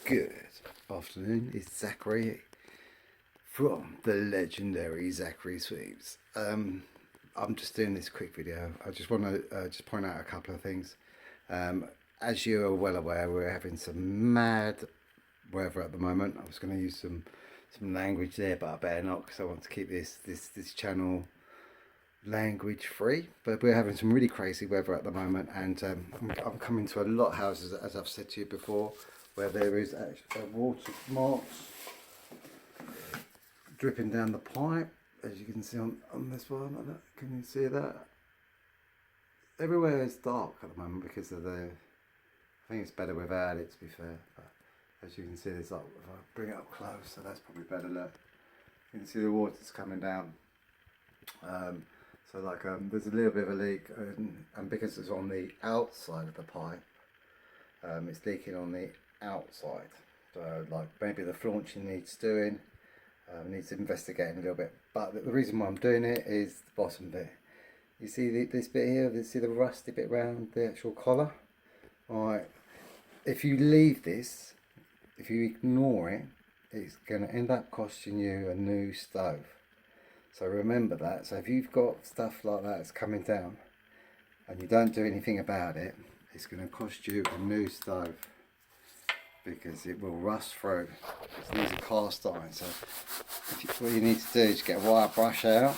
Good afternoon, it's Zachary from the legendary Zachary Sweeps. I'm just doing this quick video. I just want to just point out a couple of things. As you are well aware, we're having some mad weather at the moment. I was going to use some language there, but I better not because I want to keep this channel language free. But we're having some really crazy weather at the moment, and I'm coming to a lot of houses, as I've said to you before, where there is actually water marks dripping down the pipe, as you can see on this one. Can you see that? Everywhere is dark at the moment because of the, I think it's better without it, to be fair, but as you can see, there's like, if I bring it up close, so that's probably better. Look, you can see the water's coming down. So like there's a little bit of a leak, and because it's on the outside of the pipe, it's leaking on the outside. So like maybe the flaunching needs doing, needs investigating a little bit. But the reason why I'm doing it is the bottom bit. You see this bit here, you see the rusty bit around the actual collar? Alright, if you leave this, if you ignore it, it's going to end up costing you a new stove. So remember that. So if you've got stuff like that that's coming down and you don't do anything about it, it's going to cost you a new stove because it will rust through. These are cast iron, so what you need to do is get a wire brush out.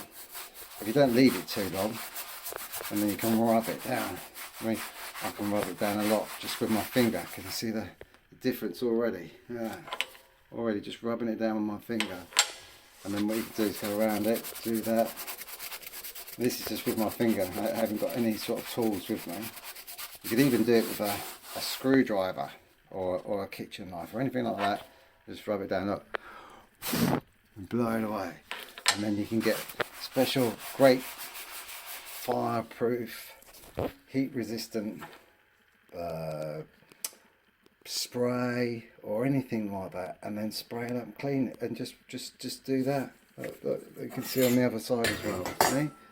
If you don't leave it too long, and then you can rub it down. I mean, I can rub it down a lot just with my finger. Can you see the difference already? Yeah, already just rubbing it down with my finger. And then what you can do is go around it, do that. This is just with my finger. I haven't got any sort of tools with me. You could even do it with a screwdriver or a kitchen knife or anything like that. Just rub it down, look, and blow it away. And then you can get special, great, fireproof, heat resistant spray or anything like that, and then spray it up and clean it, and just do that. Look, you can see on the other side as well.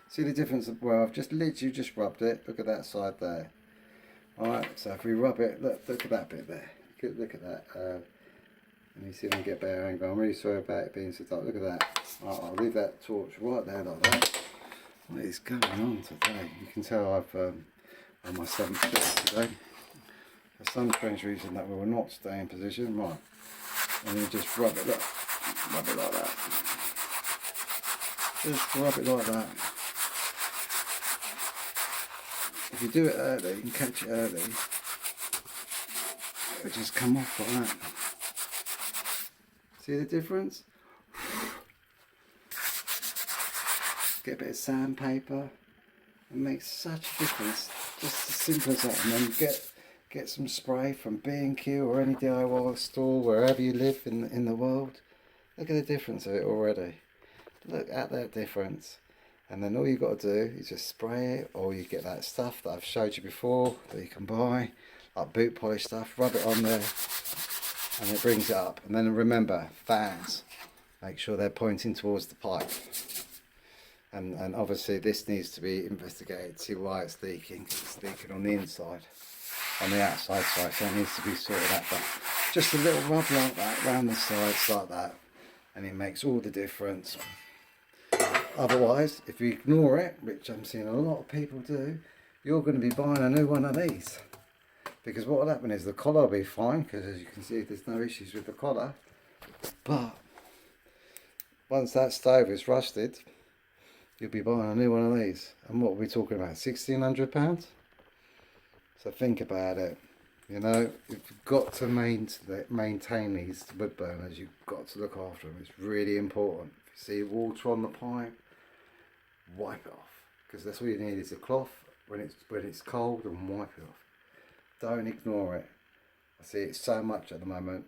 See the difference? Well, I've just literally just rubbed it. Look at that side there. Alright, so if we rub it, look at that bit there. Look at that. Let me see if I can get a better angle. I'm really sorry about it being so dark. Look at that. I'll leave that torch right there like that. What is going on today? You can tell I've on my 7th trip today. For some strange reason that we will not stay in position. Right. And you just rub it, look. Rub it like that. Just rub it like that. If you do it early, you can catch it early. It'll just come off like that. See the difference? Get a bit of sandpaper. It makes such a difference. Just as simple as that. And then get some spray from B&Q or any DIY store wherever you live in the world. Look at the difference of it already. Look at that difference. And then all you've got to do is just spray it, or you get that stuff that I've showed you before that you can buy, like boot polish stuff, rub it on there and it brings it up. And then remember, fans, make sure they're pointing towards the pipe. And obviously this needs to be investigated, see why it's leaking. It's leaking on the inside, on the outside side, so it needs to be sorted out. But just a little rub like that, around the sides like that, and it makes all the difference. Otherwise, if you ignore it, which I'm seeing a lot of people do, you're going to be buying a new one of these. Because what will happen is the collar will be fine, because as you can see there's no issues with the collar. But once that stove is rusted, you'll be buying a new one of these. And what are we talking about? £1,600? So think about it. You know, you've got to maintain these wood burners. You've got to look after them. It's really important. If you see water on the pipe, wipe it off, because that's all you need is a cloth when it's cold, and wipe it off. Don't ignore it. I see it so much at the moment.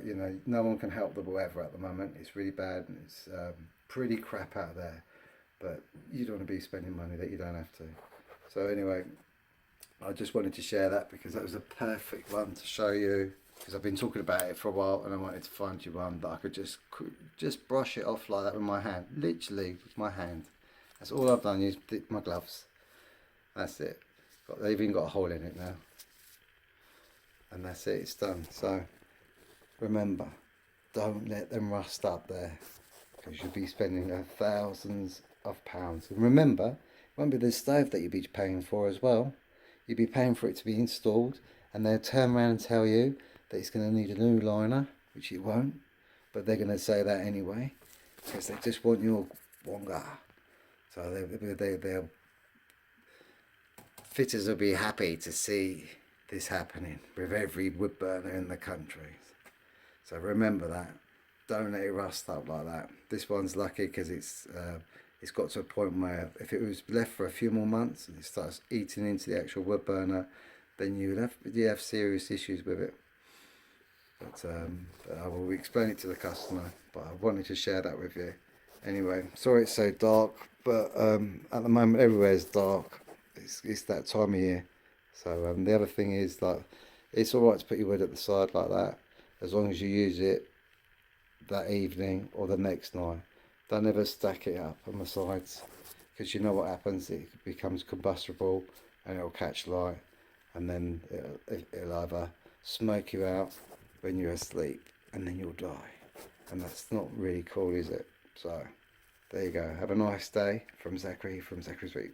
You know, no one can help the weather at the moment. It's really bad, and it's pretty crap out there. But you don't want to be spending money that you don't have to. So anyway, I just wanted to share that because that was a perfect one to show you. Because I've been talking about it for a while, and I wanted to find you one that I could just brush it off like that with my hand, literally with my hand. That's all I've done. Use my gloves. That's it. They've even got a hole in it now, and that's it. It's done. So remember, don't let them rust up there, because you'll be spending thousands of pounds. And remember, it won't be the stove that you'll be paying for as well. You'll be paying for it to be installed, and they'll turn around and tell you that it's going to need a new liner, which it won't, but they're going to say that anyway, because they just want your wonga. So they'll fitters will be happy to see this happening with every wood burner in the country. So remember that. Don't let it rust up like that. This one's lucky because it's got to a point where if it was left for a few more months and it starts eating into the actual wood burner, then you have serious issues with it. But I will explain it to the customer. But I wanted to share that with you. Anyway, sorry it's so dark, but at the moment everywhere's dark. It's that time of year. So the other thing is, like, it's all right to put your wood at the side like that, as long as you use it that evening or the next night. Don't ever stack it up on the sides, because you know what happens, it becomes combustible and it'll catch light, and then it'll either smoke you out when you're asleep and then you'll die, and that's not really cool, is it? So there you go. Have a nice day from Zachary, from Zachary's Week.